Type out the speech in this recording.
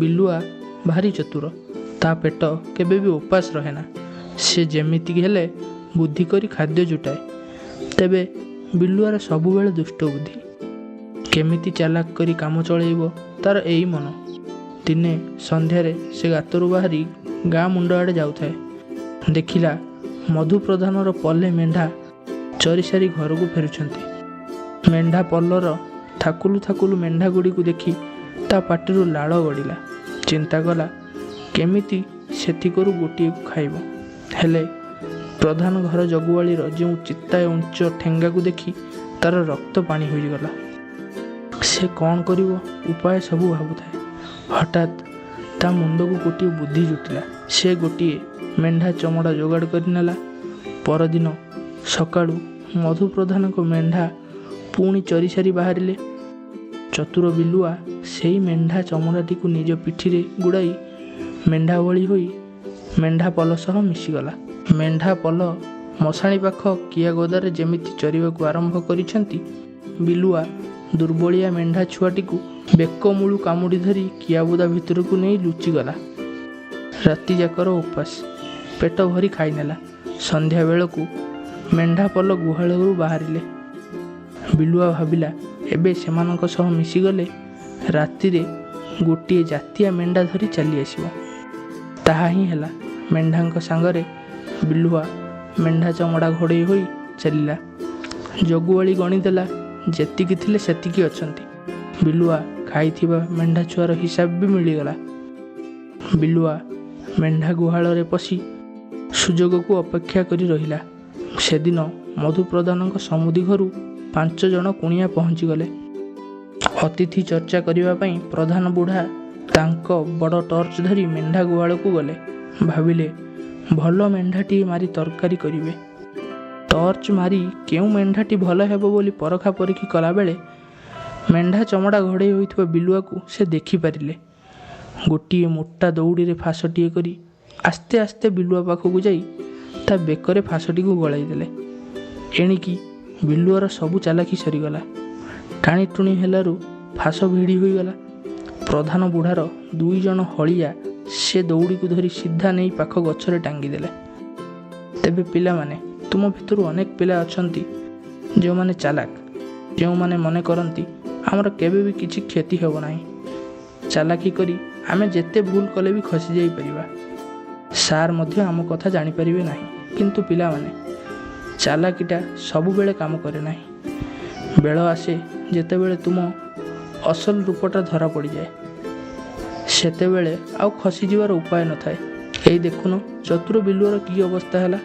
ବିଲୁଆ ଭାରି ଚତୁର। ତା ପେଟ କେବେ ବି ଉପାସ ରହେ ନା। ସେ ଯେମିତି ହେଲେ ବୁଦ୍ଧି କରି ଖାଦ୍ୟ ଜୁଟାଏ। ତେବେ ବିଲୁଆର ସବୁବେଳେ ଦୁଷ୍ଟ ବୁଦ୍ଧି। କେମିତି ଚାଲାକ କରି କାମ ଚଳେଇବ ତାର ଏଇ ମନ। ଦିନେ ସନ୍ଧ୍ୟାରେ ସେ ଗାତରୁ ବାହାରି ଗାଁ ମୁଣ୍ଡ ଆଡ଼େ ଯାଉଥାଏ। ଦେଖିଲା ମଧୁପ୍ରଧାନର ପଲ୍ଲେ ମେଣ୍ଢା ଚରି ସାରି ଘରକୁ ଫେରୁଛନ୍ତି। ମେଣ୍ଢା ପଲ୍ଲର ଥାକୁଲୁ ଥାକୁଲୁ ମେଣ୍ଢା ଗୁଡ଼ିକୁ ଦେଖି ତା ପାଟିରୁ ଲାଳ ଗଡ଼ିଲା। ଚିନ୍ତା କଲା କେମିତି ସେଥିକରୁ ଗୋଟିଏକୁ ଖାଇବ। ହେଲେ ପ୍ରଧାନ ଘର ଜଗୁଆଳିର ଯେଉଁ ଚିତ୍ତାଏ ଉଞ୍ଚ ଠେଙ୍ଗାକୁ ଦେଖି ତାର ରକ୍ତ ପାଣି ହୋଇଗଲା। ସେ କ'ଣ କରିବ ଉପାୟ ସବୁ ଭାବୁଥାଏ। ହଠାତ୍ ତା ମୁଣ୍ଡକୁ ଗୋଟିଏ ବୁଦ୍ଧି ଜୁଟିଲା। ସେ ଗୋଟିଏ ମେଣ୍ଢା ଚମଡ଼ା ଯୋଗାଡ଼ କରିନେଲା। ପରଦିନ ସକାଳୁ ମଧୁପ୍ରଧାନଙ୍କ ମେଣ୍ଢା ପୁଣି ଚରି ସାରି ବାହାରିଲେ। ଚତୁର ବିଲୁଆ ସେଇ ମେଣ୍ଢା ଚମଡ଼ାଟିକୁ ନିଜ ପିଠିରେ ଗୁଡ଼ାଇ ମେଣ୍ଢା ଭଳି ହୋଇ ମେଣ୍ଢା ପଲ ସହ ମିଶିଗଲା। ମେଣ୍ଢା ପଲ ମଶାଣି ପାଖ କିଆ ଗଦାରେ ଯେମିତି ଚରିବାକୁ ଆରମ୍ଭ କରିଛନ୍ତି, ବିଲୁଆ ଦୁର୍ବଳିଆ ମେଣ୍ଢା ଛୁଆଟିକୁ ବେକ ମୂଳୁ କାମୁଡ଼ି ଧରି କିଆବୁଦା ଭିତରକୁ ନେଇ ଲୁଚିଗଲା। ରାତିଯାକର ଉପାସ, ପେଟ ଭରି ଖାଇନେଲା। ସନ୍ଧ୍ୟା ବେଳକୁ ମେଣ୍ଢା ପଲ ଗୁହାଳରୁ ବାହାରିଲେ। ବିଲୁଆ ଭାବିଲା ଏବେ ସେମାନଙ୍କ ସହ ମିଶିଗଲେ ରାତିରେ ଗୋଟିଏ ଜାତିଆ ମେଣ୍ଢା ଧରି ଚାଲି ଆସିବ। ତାହା ହିଁ ହେଲା। ମେଣ୍ଢାଙ୍କ ସାଙ୍ଗରେ ବିଲୁଆ ମେଣ୍ଢା ଚମଡ଼ା ଘୋଡ଼େଇ ହୋଇ ଚାଲିଲା। ଜଗୁଆଳି ଗଣିଦେଲା ଯେତିକି ଥିଲେ ସେତିକି ଅଛନ୍ତି। ବିଲୁଆ ଖାଇଥିବା ମେଣ୍ଢା ଛୁଆର ହିସାବ ବି ମିଳିଗଲା। ବିଲୁଆ ମେଣ୍ଢା ଗୁହାଳରେ ପଶି ସୁଯୋଗକୁ ଅପେକ୍ଷା କରି ରହିଲା। ସେଦିନ ମଧୁପ୍ରଧାନଙ୍କ ସମୁଦି ଘରୁ 5 ଜଣ କୁଣିଆ ପହଞ୍ଚିଗଲେ। ଅତିଥି ଚର୍ଚ୍ଚା କରିବା ପାଇଁ ପ୍ରଧାନ ବୁଢ଼ା ତାଙ୍କ ବଡ଼ ଟର୍ଚ୍ଚ ଧରି ମେଣ୍ଢା ଗୁହାଳକୁ ଗଲେ। ଭାବିଲେ ଭଲ ମେଣ୍ଢାଟିଏ ମାରି ତରକାରୀ କରିବେ। ଟର୍ଚ୍ଚ ମାରି କେଉଁ ମେଣ୍ଢାଟି ଭଲ ହେବ ବୋଲି ପରଖା ପରଖି କଲାବେଳେ ମେଣ୍ଢା ଚମଡ଼ା ଘୋଡ଼େଇ ହୋଇଥିବା ବିଲୁଆକୁ ସେ ଦେଖିପାରିଲେ। ଗୋଟିଏ ମୋଟା ଦଉଡ଼ିରେ ଫାଶଟିଏ କରି ଆସ୍ତେ ଆସ୍ତେ ବିଲୁଆ ପାଖକୁ ଯାଇ ତା ବେକରେ ଫାଶଟିକୁ ଗଳାଇ ଦେଲେ। ଏଣିକି ବିଲୁଆର ସବୁ ଚାଲାକି ସରିଗଲା। ଟାଣିଟୁଣି ହେଲାରୁ ଫାଶ ଭିଡ଼ି ହୋଇଗଲା। ପ୍ରଧାନ ବୁଢ଼ାର 2 ଜଣ ହଳିଆ ସେ ଦଉଡ଼ିକୁ ଧରି ସିଧା ନେଇ ପାଖ ଗଛରେ ଟାଙ୍ଗିଦେଲେ। ତେବେ ପିଲାମାନେ, ତୁମ ଭିତରୁ ଅନେକ ପିଲା ଅଛନ୍ତି ଯେଉଁମାନେ ଚାଲାକ, ଯେଉଁମାନେ ମନେ କରନ୍ତି ଆମର କେବେ ବି କିଛି କ୍ଷତି ହେବ ନାହିଁ। ଚାଲାକି କରି ଆମେ ଯେତେ ଭୁଲ କଲେ ବି ଖସି ଯାଇପାରିବା। ସାର୍ ମଧ୍ୟ ଆମ କଥା ଜାଣିପାରିବେ ନାହିଁ। କିନ୍ତୁ ପିଲାମାନେ, ଚାଲାକିଟା ସବୁବେଳେ କାମ କରେ ନାହିଁ। ବେଳ ଆସେ ଯେତେବେଳେ ତୁମ ଅସଲ ରୂପଟା ଧରା ପଡ଼ିଯାଏ। ସେତେବେଳେ ଆଉ ଖସିଯିବାର ଉପାୟ ନଥାଏ। ଏଇ ଦେଖୁନ ଚତୁର ବିଲୁଆର କି ଅବସ୍ଥା ହେଲା।